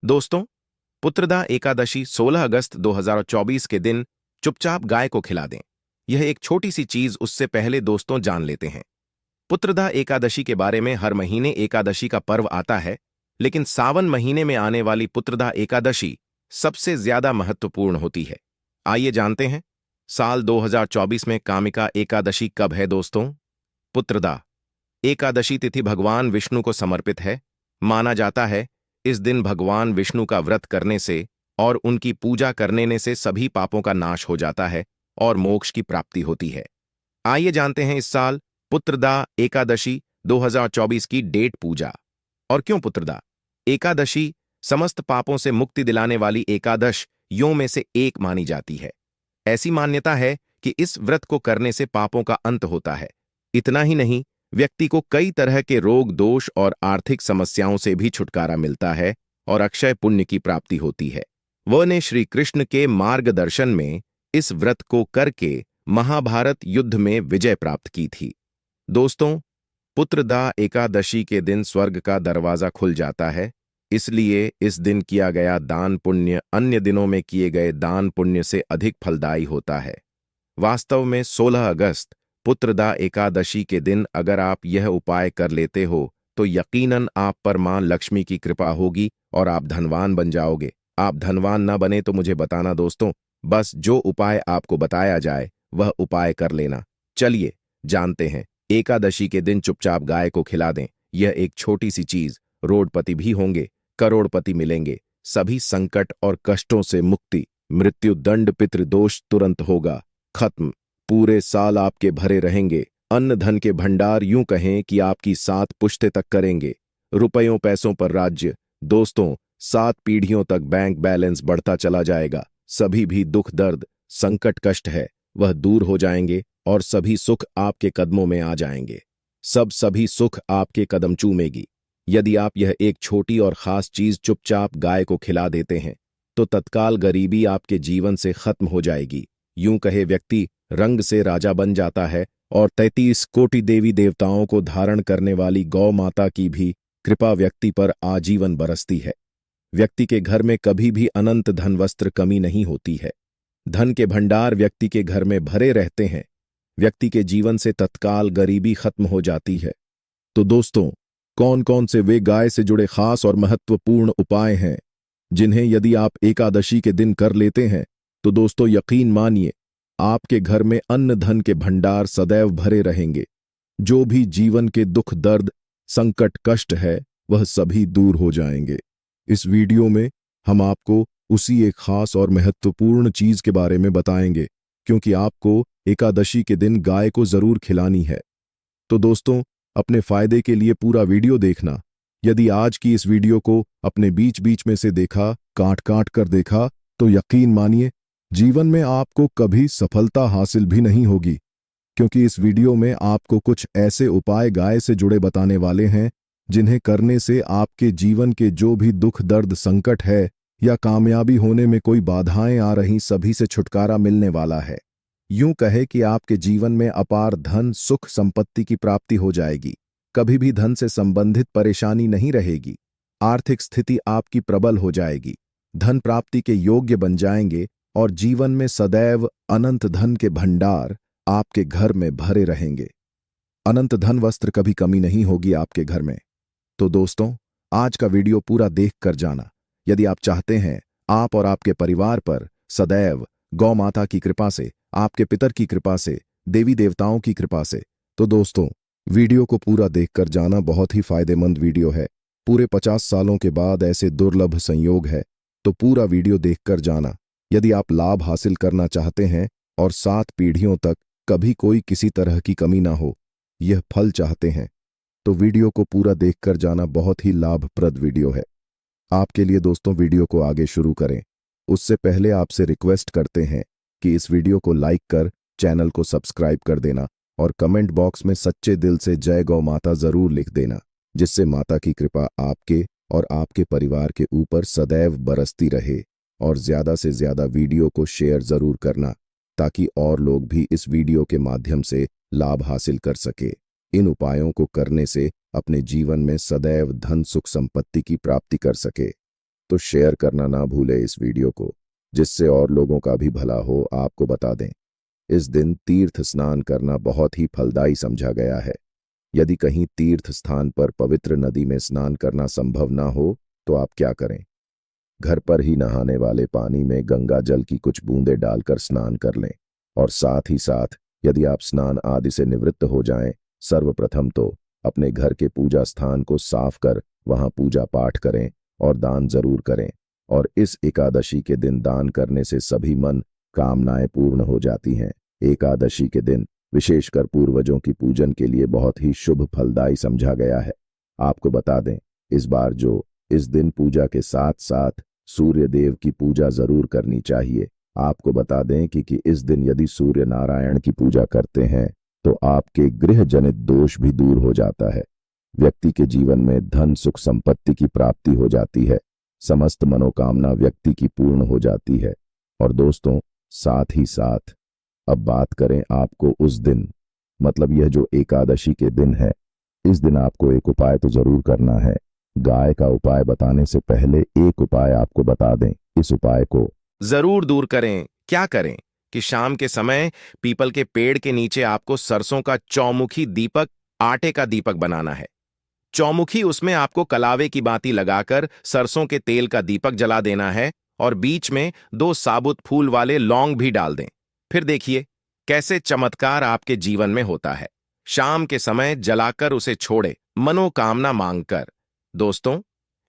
दोस्तों, पुत्रदा एकादशी 16 अगस्त 2024 के दिन चुपचाप गाय को खिला दें। यह एक छोटी सी चीज, उससे पहले दोस्तों जान लेते हैं पुत्रदा एकादशी के बारे में। हर महीने एकादशी का पर्व आता है, लेकिन सावन महीने में आने वाली पुत्रदा एकादशी सबसे ज्यादा महत्वपूर्ण होती है। आइए जानते हैं, साल 2024 में कामिका एकादशी कब है दोस्तों। पुत्रदा एकादशी तिथि भगवान विष्णु को समर्पित है। माना जाता है इस दिन भगवान विष्णु का व्रत करने से और उनकी पूजा करने से सभी पापों का नाश हो जाता है और मोक्ष की प्राप्ति होती है। आइए जानते हैं इस साल पुत्रदा एकादशी 2024 की डेट, पूजा और क्यों। पुत्रदा एकादशी समस्त पापों से मुक्ति दिलाने वाली एकादश यों में से एक मानी जाती है। ऐसी मान्यता है कि इस व्रत को करने से पापों का अंत होता है। इतना ही नहीं, व्यक्ति को कई तरह के रोग, दोष और आर्थिक समस्याओं से भी छुटकारा मिलता है और अक्षय पुण्य की प्राप्ति होती है। वह ने श्री कृष्ण के मार्गदर्शन में इस व्रत को करके महाभारत युद्ध में विजय प्राप्त की थी। दोस्तों, पुत्रदा एकादशी के दिन स्वर्ग का दरवाजा खुल जाता है, इसलिए इस दिन किया गया दान पुण्य अन्य दिनों में किए गए दान पुण्य से अधिक फलदायी होता है। वास्तव में 16 अगस्त पुत्रदा एकादशी के दिन अगर आप यह उपाय कर लेते हो तो यकीनन आप पर मां लक्ष्मी की कृपा होगी और आप धनवान बन जाओगे। आप धनवान न बने तो मुझे बताना दोस्तों, बस जो उपाय आपको बताया जाए वह उपाय कर लेना। चलिए जानते हैं, एकादशी के दिन चुपचाप गाय को खिला दें। यह एक छोटी सी चीज, रोडपति भी होंगे, करोड़पति मिलेंगे, सभी संकट और कष्टों से मुक्ति, मृत्यु दंड पितृदोष तुरंत होगा खत्म, पूरे साल आपके भरे रहेंगे, अन्न धन के भंडार यूं कहें कि आपकी 7 पुश्ते तक करेंगे, रुपयों पैसों पर राज्य। दोस्तों, 7 पीढ़ियों तक बैंक बैलेंस बढ़ता चला जाएगा। सभी भी दुख दर्द संकट कष्ट है वह दूर हो जाएंगे और सभी सुख आपके कदमों में आ जाएंगे। सभी सुख आपके कदम चूमेगी। यदि आप यह एक छोटी और खास चीज चुपचाप गाय को खिला देते हैं तो तत्काल गरीबी आपके जीवन से खत्म हो जाएगी। यूं कहे व्यक्ति रंग से राजा बन जाता है और 33 कोटि देवी देवताओं को धारण करने वाली गौ माता की भी कृपा व्यक्ति पर आजीवन बरसती है। व्यक्ति के घर में कभी भी अनंत धन वस्त्र कमी नहीं होती है। धन के भंडार व्यक्ति के घर में भरे रहते हैं। व्यक्ति के जीवन से तत्काल गरीबी खत्म हो जाती है। तो दोस्तों, कौन कौन से वे गाय से जुड़े खास और महत्वपूर्ण उपाय हैं जिन्हें यदि आप एकादशी के दिन कर लेते हैं तो दोस्तों यकीन मानिए आपके घर में अन्न धन के भंडार सदैव भरे रहेंगे। जो भी जीवन के दुख दर्द संकट कष्ट है वह सभी दूर हो जाएंगे। इस वीडियो में हम आपको उसी एक खास और महत्वपूर्ण चीज के बारे में बताएंगे, क्योंकि आपको एकादशी के दिन गाय को जरूर खिलानी है। तो दोस्तों, अपने फायदे के लिए पूरा वीडियो देखना। यदि आज की इस वीडियो को अपने बीच बीच में से देखा, काट काट कर देखा, तो यकीन मानिए जीवन में आपको कभी सफलता हासिल भी नहीं होगी, क्योंकि इस वीडियो में आपको कुछ ऐसे उपाय गाय से जुड़े बताने वाले हैं जिन्हें करने से आपके जीवन के जो भी दुख दर्द संकट है या कामयाबी होने में कोई बाधाएं आ रही, सभी से छुटकारा मिलने वाला है। यूं कहे कि आपके जीवन में अपार धन सुख संपत्ति की प्राप्ति हो जाएगी। कभी भी धन से संबंधित परेशानी नहीं रहेगी। आर्थिक स्थिति आपकी प्रबल हो जाएगी। धन प्राप्ति के योग्य बन जाएंगे और जीवन में सदैव अनंत धन के भंडार आपके घर में भरे रहेंगे। अनंत धन वस्त्र कभी कमी नहीं होगी आपके घर में। तो दोस्तों, आज का वीडियो पूरा देख कर जाना। यदि आप चाहते हैं आप और आपके परिवार पर सदैव गौ माता की कृपा से, आपके पितर की कृपा से, देवी देवताओं की कृपा से, तो दोस्तों वीडियो को पूरा देखकर जाना। बहुत ही फायदेमंद वीडियो है। पूरे 50 सालों के बाद ऐसे दुर्लभ संयोग है, तो पूरा वीडियो देखकर जाना। यदि आप लाभ हासिल करना चाहते हैं और 7 पीढ़ियों तक कभी कोई किसी तरह की कमी ना हो, यह फल चाहते हैं, तो वीडियो को पूरा देखकर जाना। बहुत ही लाभप्रद वीडियो है आपके लिए। दोस्तों, वीडियो को आगे शुरू करें उससे पहले आपसे रिक्वेस्ट करते हैं कि इस वीडियो को लाइक कर चैनल को सब्सक्राइब कर देना और कमेंट बॉक्स में सच्चे दिल से जय गौ माता जरूर लिख देना, जिससे माता की कृपा आपके और आपके परिवार के ऊपर सदैव बरसती रहे। और ज्यादा से ज्यादा वीडियो को शेयर जरूर करना, ताकि और लोग भी इस वीडियो के माध्यम से लाभ हासिल कर सके। इन उपायों को करने से अपने जीवन में सदैव धन सुख संपत्ति की प्राप्ति कर सके। तो शेयर करना ना भूले इस वीडियो को, जिससे और लोगों का भी भला हो। आपको बता दें, इस दिन तीर्थ स्नान करना बहुत ही फलदायी समझा गया है। यदि कहीं तीर्थ स्थान पर पवित्र नदी में स्नान करना संभव ना हो तो आप क्या करें? घर पर ही नहाने वाले पानी में गंगा जल की कुछ बूंदें डालकर स्नान कर लें। और साथ ही साथ यदि आप स्नान आदि से निवृत्त हो जाएं, सर्वप्रथम तो अपने घर के पूजा स्थान को साफ कर वहां पूजा पाठ करें और दान जरूर करें। और इस एकादशी के दिन दान करने से सभी मन कामनाएं पूर्ण हो जाती हैं। एकादशी के दिन विशेषकर पूर्वजों की पूजन के लिए बहुत ही शुभ फलदायी समझा गया है। आपको बता दें, इस बार जो इस दिन पूजा के साथ साथ सूर्य देव की पूजा जरूर करनी चाहिए। आपको बता दें कि इस दिन यदि सूर्य नारायण की पूजा करते हैं तो आपके गृह जनित दोष भी दूर हो जाता है। व्यक्ति के जीवन में धन सुख संपत्ति की प्राप्ति हो जाती है। समस्त मनोकामना व्यक्ति की पूर्ण हो जाती है। और दोस्तों, साथ ही साथ अब बात करें आपको उस दिन, मतलब यह जो एकादशी के दिन है, इस दिन आपको एक उपाय तो जरूर करना है। गाय का उपाय बताने से पहले एक उपाय आपको बता दें। इस उपाय को जरूर दूर करें। क्या करें कि शाम के समय पीपल के पेड़ के नीचे आपको सरसों का चौमुखी दीपक, आटे का दीपक बनाना है। चौमुखी, उसमें आपको कलावे की बाती लगाकर सरसों के तेल का दीपक जला देना है और बीच में 2 साबुत फूल वाले लौंग भी डाल दें। फिर देखिए कैसे चमत्कार आपके जीवन में होता है। शाम के समय जलाकर उसे छोड़े, मनोकामना मांगकर। दोस्तों,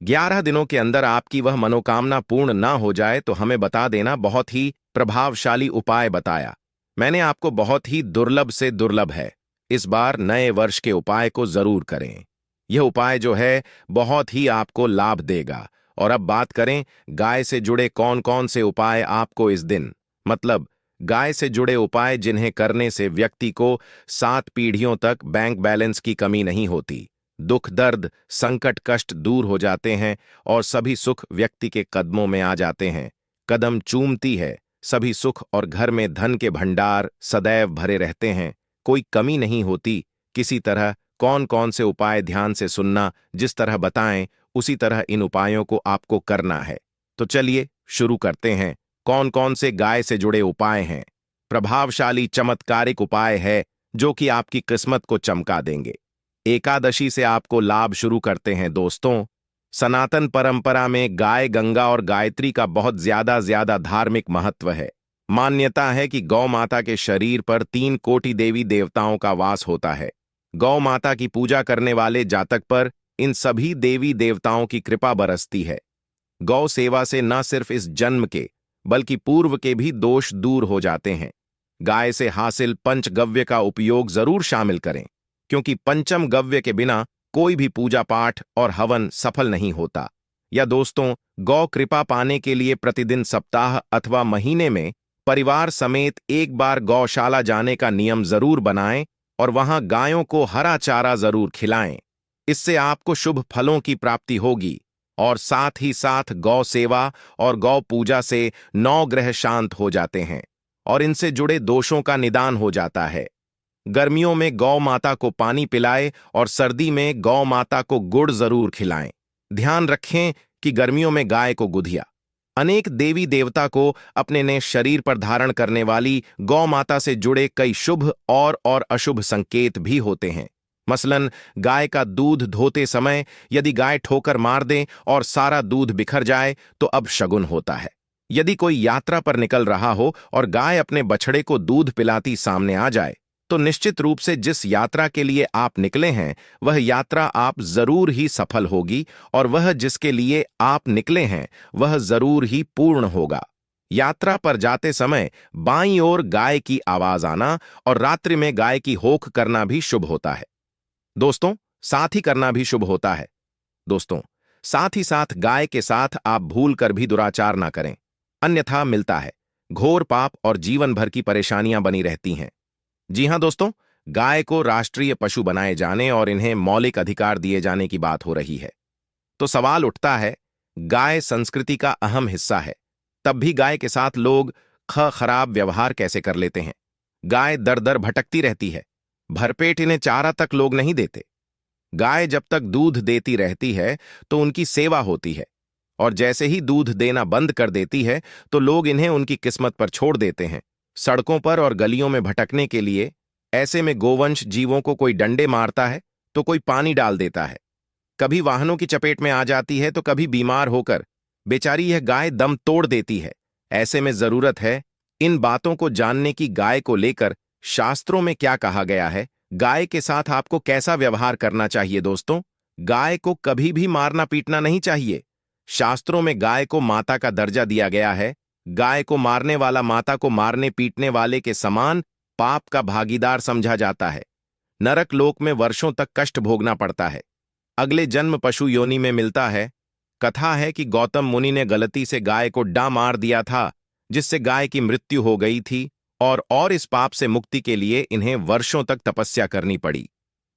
11 दिनों के अंदर आपकी वह मनोकामना पूर्ण ना हो जाए तो हमें बता देना। बहुत ही प्रभावशाली उपाय बताया मैंने आपको, बहुत ही दुर्लभ से दुर्लभ है। इस बार नए वर्ष के उपाय को जरूर करें। यह उपाय जो है बहुत ही आपको लाभ देगा। और अब बात करें गाय से जुड़े कौन कौन से उपाय आपको इस दिन, मतलब गाय से जुड़े उपाय जिन्हें करने से व्यक्ति को 7 पीढ़ियों तक बैंक बैलेंस की कमी नहीं होती, दुख दर्द संकट कष्ट दूर हो जाते हैं और सभी सुख व्यक्ति के कदमों में आ जाते हैं। कदम चूमती है सभी सुख और घर में धन के भंडार सदैव भरे रहते हैं, कोई कमी नहीं होती। किसी तरह कौन कौन से उपाय ध्यान से सुनना, जिस तरह बताएं उसी तरह इन उपायों को आपको करना है। तो चलिए शुरू करते हैं। कौन कौन से गाय से जुड़े उपाय हैं? प्रभावशाली चमत्कारिक उपाय है जो कि आपकी किस्मत को चमका देंगे। एकादशी से आपको लाभ शुरू करते हैं। दोस्तों, सनातन परंपरा में गाय, गंगा और गायत्री का बहुत ज्यादा धार्मिक महत्व है। मान्यता है कि गौ माता के शरीर पर 3 कोटि देवी देवताओं का वास होता है। गौ माता की पूजा करने वाले जातक पर इन सभी देवी देवताओं की कृपा बरसती है। गौ सेवा से न सिर्फ इस जन्म के बल्कि पूर्व के भी दोष दूर हो जाते हैं। गाय से हासिल पंचगव्य का उपयोग जरूर शामिल करें, क्योंकि पंचम गव्य के बिना कोई भी पूजा पाठ और हवन सफल नहीं होता। या दोस्तों, गौ कृपा पाने के लिए प्रतिदिन सप्ताह अथवा महीने में परिवार समेत एक बार गौशाला जाने का नियम जरूर बनाएं और वहां गायों को हरा चारा जरूर खिलाएं। इससे आपको शुभ फलों की प्राप्ति होगी। और साथ ही साथ गौ सेवा और गौ पूजा से 9 ग्रह शांत हो जाते हैं और इनसे जुड़े दोषों का निदान हो जाता है। गर्मियों में गौ माता को पानी पिलाएं और सर्दी में गौ माता को गुड़ जरूर खिलाएं। ध्यान रखें कि गर्मियों में गाय को गुधिया। अनेक देवी देवता को अपने ने शरीर पर धारण करने वाली गौ माता से जुड़े कई शुभ और अशुभ संकेत भी होते हैं। मसलन गाय का दूध धोते समय यदि गाय ठोकर मार दे और सारा दूध बिखर जाए तो अब शगुन होता है। यदि कोई यात्रा पर निकल रहा हो और गाय अपने बछड़े को दूध पिलाती सामने आ जाए तो निश्चित रूप से जिस यात्रा के लिए आप निकले हैं वह यात्रा आप जरूर ही सफल होगी और वह जिसके लिए आप निकले हैं वह जरूर ही पूर्ण होगा। यात्रा पर जाते समय बाईं ओर गाय की आवाज आना और रात्रि में गाय की होख करना भी शुभ होता है। दोस्तों, साथ ही करना भी शुभ होता है। दोस्तों, साथ ही साथ गाय के साथ आप भूल कर भी दुराचार ना करें, अन्यथा मिलता है घोर पाप और जीवन भर की परेशानियां बनी रहती हैं। जी हां दोस्तों, गाय को राष्ट्रीय पशु बनाए जाने और इन्हें मौलिक अधिकार दिए जाने की बात हो रही है। तो सवाल उठता है, गाय संस्कृति का अहम हिस्सा है, तब भी गाय के साथ लोग खराब व्यवहार कैसे कर लेते हैं? गाय दर दर भटकती रहती है, भरपेट इन्हें चारा तक लोग नहीं देते। गाय जब तक दूध देती रहती है तो उनकी सेवा होती है और जैसे ही दूध देना बंद कर देती है तो लोग इन्हें उनकी किस्मत पर छोड़ देते हैं, सड़कों पर और गलियों में भटकने के लिए। ऐसे में गोवंश जीवों को कोई डंडे मारता है तो कोई पानी डाल देता है, कभी वाहनों की चपेट में आ जाती है तो कभी बीमार होकर बेचारी यह गाय दम तोड़ देती है। ऐसे में जरूरत है इन बातों को जानने की, गाय को लेकर शास्त्रों में क्या कहा गया है, गाय के साथ आपको कैसा व्यवहार करना चाहिए। दोस्तों, गाय को कभी भी मारना पीटना नहीं चाहिए। शास्त्रों में गाय को माता का दर्जा दिया गया है। गाय को मारने वाला माता को मारने पीटने वाले के समान पाप का भागीदार समझा जाता है। नरक लोक में वर्षों तक कष्ट भोगना पड़ता है। अगले जन्म पशु योनि में मिलता है। कथा है कि गौतम मुनि ने गलती से गाय को डा मार दिया था, जिससे गाय की मृत्यु हो गई थी और इस पाप से मुक्ति के लिए इन्हें वर्षों तक तपस्या करनी पड़ी।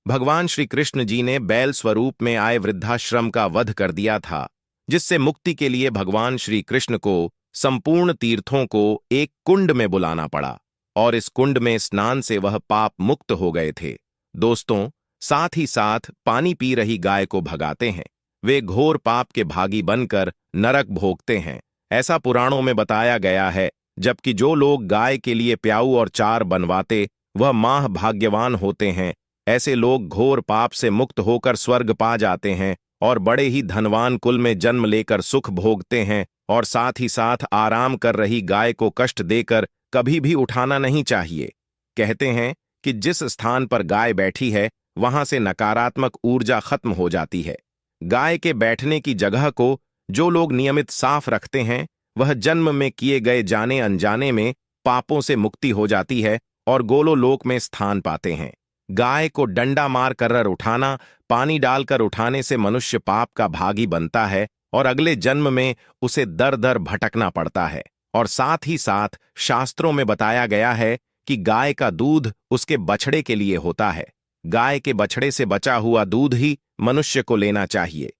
भगवान श्री कृष्ण जी ने बैल स्वरूप में आए वृद्धाश्रम का वध कर दिया था, जिससे मुक्ति के लिए भगवान श्री कृष्ण को संपूर्ण तीर्थों को एक कुंड में बुलाना पड़ा और इस कुंड में स्नान से वह पाप मुक्त हो गए थे। दोस्तों, साथ ही साथ पानी पी रही गाय को भगाते हैं। वे घोर पाप के भागी बनकर नरक भोगते हैं, ऐसा पुराणों में बताया गया है। जबकि जो लोग गाय के लिए प्याऊ और चार बनवाते वह माह भाग्यवान होते हैं। ऐसे लोग घोर पाप से मुक्त होकर स्वर्ग पा जाते हैं और बड़े ही धनवान कुल में जन्म लेकर सुख भोगते हैं। और साथ ही साथ आराम कर रही गाय को कष्ट देकर कभी भी उठाना नहीं चाहिए। कहते हैं कि जिस स्थान पर गाय बैठी है वहां से नकारात्मक ऊर्जा खत्म हो जाती है। गाय के बैठने की जगह को जो लोग नियमित साफ रखते हैं वह जन्म में किए गए जाने अनजाने में पापों से मुक्ति हो जाती है और गोलोलोक में स्थान पाते हैं। गाय को डंडा मार कर उठाना, पानी डालकर उठाने से मनुष्य पाप का भागी बनता है और अगले जन्म में उसे दर दर भटकना पड़ता है। और साथ ही साथ शास्त्रों में बताया गया है कि गाय का दूध उसके बछड़े के लिए होता है। गाय के बछड़े से बचा हुआ दूध ही मनुष्य को लेना चाहिए।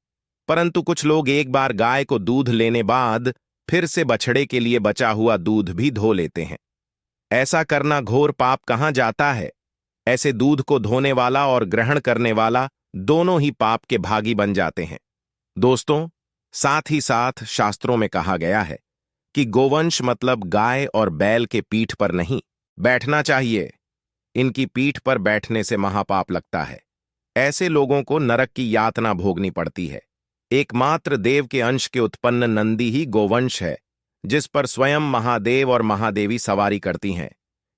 परंतु कुछ लोग एक बार गाय को दूध लेने बाद फिर से बछड़े के लिए बचा हुआ दूध भी धो लेते हैं। ऐसा करना घोर पाप कहाँ जाता है। ऐसे दूध को धोने वाला और ग्रहण करने वाला दोनों ही पाप के भागी बन जाते हैं। दोस्तों, साथ ही साथ शास्त्रों में कहा गया है कि गोवंश मतलब गाय और बैल के पीठ पर नहीं बैठना चाहिए। इनकी पीठ पर बैठने से महापाप लगता है। ऐसे लोगों को नरक की यातना भोगनी पड़ती है। एकमात्र देव के अंश के उत्पन्न नंदी ही गोवंश है, जिस पर स्वयं महादेव और महादेवी सवारी करती हैं।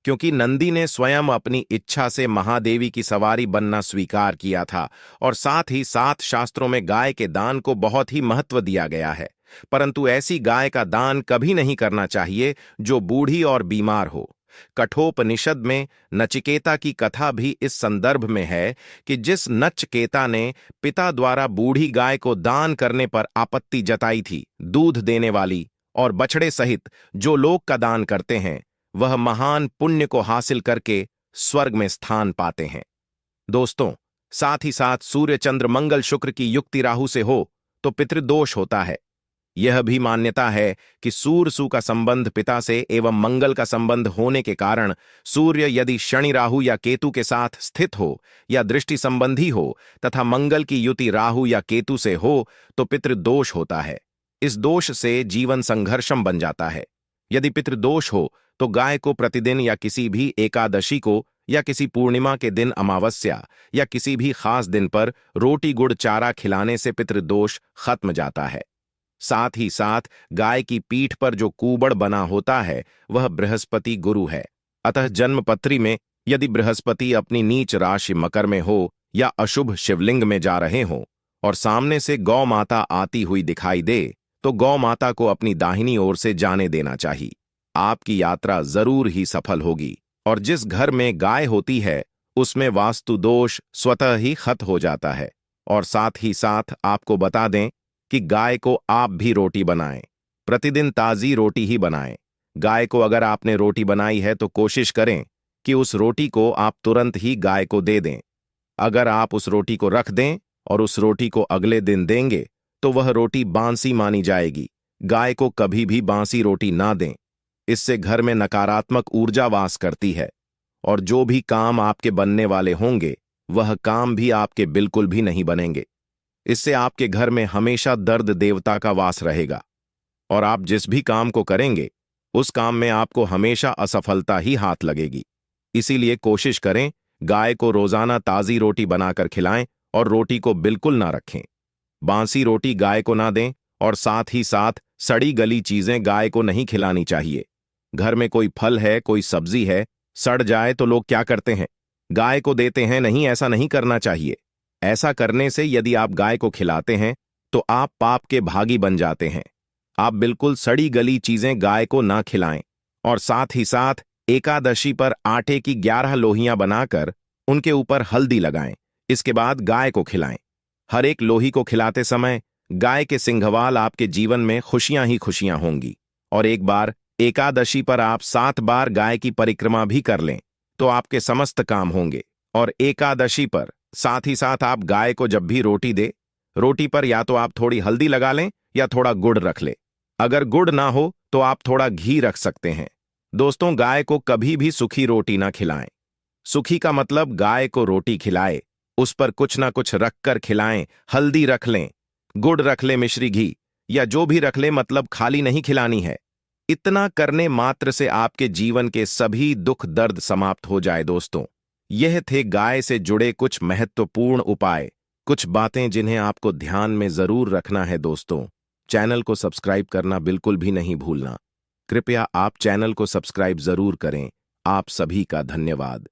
क्योंकि नंदी ने स्वयं अपनी इच्छा से महादेवी की सवारी बनना स्वीकार किया था। और साथ ही साथ शास्त्रों में गाय के दान को बहुत ही महत्व दिया गया है। परंतु ऐसी गाय का दान कभी नहीं करना चाहिए जो बूढ़ी और बीमार हो। कठोपनिषद में नचिकेता की कथा भी इस संदर्भ में है कि जिस नचकेता ने पिता द्वारा बूढ़ी गाय को दान करने पर आपत्ति जताई थी, दूध देने वाली और बछड़े सहित जो लोग का दान करते हैं वह महान पुण्य को हासिल करके स्वर्ग में स्थान पाते हैं। दोस्तों, साथ ही साथ सूर्य चंद्र मंगल शुक्र की युक्ति राहु से हो तो पितृदोष होता है। यह भी मान्यता है कि सूर्य का संबंध पिता से एवं मंगल का संबंध होने के कारण सूर्य यदि शनि राहु या केतु के साथ स्थित हो या दृष्टि संबंधी हो तथा मंगल की युति राहु या केतु से हो तो पितृदोष होता है। इस दोष से जीवन संघर्षम बन जाता है। यदि पितृदोष हो तो गाय को प्रतिदिन या किसी भी एकादशी को या किसी पूर्णिमा के दिन अमावस्या या किसी भी खास दिन पर रोटी गुड़ चारा खिलाने से पितृदोष खत्म जाता है। साथ ही साथ गाय की पीठ पर जो कूबड़ बना होता है वह बृहस्पति गुरु है। अतः जन्मपत्री में यदि बृहस्पति अपनी नीच राशि मकर में हो या अशुभ शिवलिंग में जा रहे हों और सामने से गौ माता आती हुई दिखाई दे तो गौ माता को अपनी दाहिनी ओर से जाने देना चाहिए। आपकी यात्रा जरूर ही सफल होगी। और जिस घर में गाय होती है उसमें वास्तु दोष स्वतः ही खत्म हो जाता है। और साथ ही साथ आपको बता दें कि गाय को आप भी रोटी बनाएं, प्रतिदिन ताज़ी रोटी ही बनाएं। गाय को अगर आपने रोटी बनाई है तो कोशिश करें कि उस रोटी को आप तुरंत ही गाय को दे दें। अगर आप उस रोटी को रख दें और उस रोटी को अगले दिन देंगे तो वह रोटी बांसी मानी जाएगी। गाय को कभी भी बांसी रोटी ना दें, इससे घर में नकारात्मक ऊर्जा वास करती है और जो भी काम आपके बनने वाले होंगे वह काम भी आपके बिल्कुल भी नहीं बनेंगे। इससे आपके घर में हमेशा दर्द देवता का वास रहेगा और आप जिस भी काम को करेंगे उस काम में आपको हमेशा असफलता ही हाथ लगेगी। इसीलिए कोशिश करें गाय को रोजाना ताजी रोटी बनाकर खिलाएं और रोटी को बिल्कुल ना रखें। बासी रोटी गाय को ना दें और साथ ही साथ सड़ी गली चीजें गाय को नहीं खिलानी चाहिए। घर में कोई फल है, कोई सब्जी है, सड़ जाए तो लोग क्या करते हैं, गाय को देते हैं। नहीं, ऐसा नहीं करना चाहिए। ऐसा करने से यदि आप गाय को खिलाते हैं तो आप पाप के भागी बन जाते हैं। आप बिल्कुल सड़ी गली चीजें गाय को ना खिलाएं और साथ ही साथ एकादशी पर आटे की 11 लोहियां बनाकर उनके ऊपर हल्दी लगाएं। इसके बाद गाय को खिलाएं। हर एक लोही को खिलाते समय गाय के सिंघवाल आपके जीवन में खुशियां ही खुशियां होंगी। और एक बार एकादशी पर आप 7 बार गाय की परिक्रमा भी कर लें तो आपके समस्त काम होंगे। और एकादशी पर साथ ही साथ आप गाय को जब भी रोटी दे, रोटी पर या तो आप थोड़ी हल्दी लगा लें या थोड़ा गुड़ रख लें। अगर गुड़ ना हो तो आप थोड़ा घी रख सकते हैं। दोस्तों, गाय को कभी भी सूखी रोटी ना खिलाएं। सूखी का मतलब गाय को रोटी खिलाए, उस पर कुछ ना कुछ रखकर खिलाएं। हल्दी रख लें, गुड़ रख लें, मिश्री घी या जो भी रख लें, मतलब खाली नहीं खिलानी है। इतना करने मात्र से आपके जीवन के सभी दुख दर्द समाप्त हो जाए। दोस्तों, यह थे गाय से जुड़े कुछ महत्वपूर्ण उपाय, कुछ बातें जिन्हें आपको ध्यान में जरूर रखना है। दोस्तों, चैनल को सब्सक्राइब करना बिल्कुल भी नहीं भूलना। कृपया आप चैनल को सब्सक्राइब जरूर करें। आप सभी का धन्यवाद।